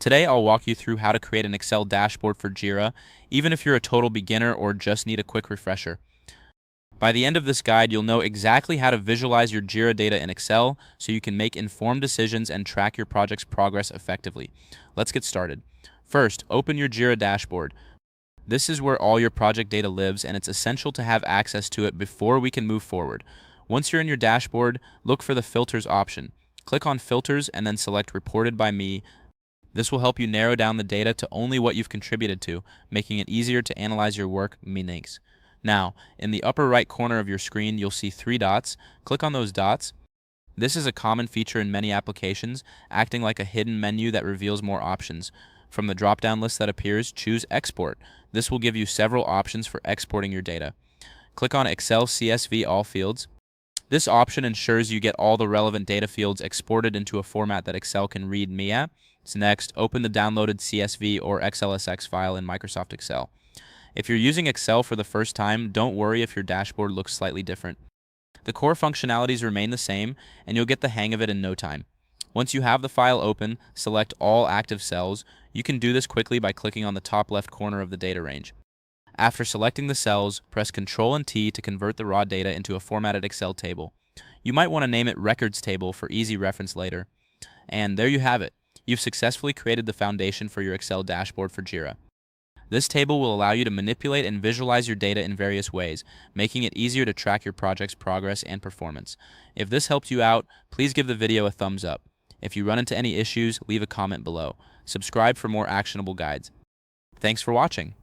Today, I'll walk you through how to create an Excel dashboard for Jira, even if you're a total beginner or just need a quick refresher. By the end of this guide, you'll know exactly how to visualize your Jira data in Excel so you can make informed decisions and track your project's progress effectively. Let's get started. First, open your Jira dashboard. This is where all your project data lives, and it's essential to have access to it before we can move forward. Once you're in your dashboard, look for the Filters option. Click on Filters and then select Reported by Me. This will help you narrow down the data to only what you've contributed to, making it easier to analyze your work meanings. Now, in the upper right corner of your screen, you'll see 3 dots. Click on those dots. This is a common feature in many applications, acting like a hidden menu that reveals more options. From the drop-down list that appears, choose Export. This will give you several options for exporting your data. Click on Excel CSV All Fields. This option ensures you get all the relevant data fields exported into a format that Excel can read me at. So next, open the downloaded CSV or XLSX file in Microsoft Excel. If you're using Excel for the first time, don't worry if your dashboard looks slightly different. The core functionalities remain the same, and you'll get the hang of it in no time. Once you have the file open, select all active cells. You can do this quickly by clicking on the top left corner of the data range. After selecting the cells, press Ctrl and T to convert the raw data into a formatted Excel table. You might want to name it Records Table for easy reference later. And there you have it. You've successfully created the foundation for your Excel dashboard for Jira. This table will allow you to manipulate and visualize your data in various ways, making it easier to track your project's progress and performance. If this helped you out, please give the video a thumbs up. If you run into any issues, leave a comment below. Subscribe for more actionable guides. Thanks for watching.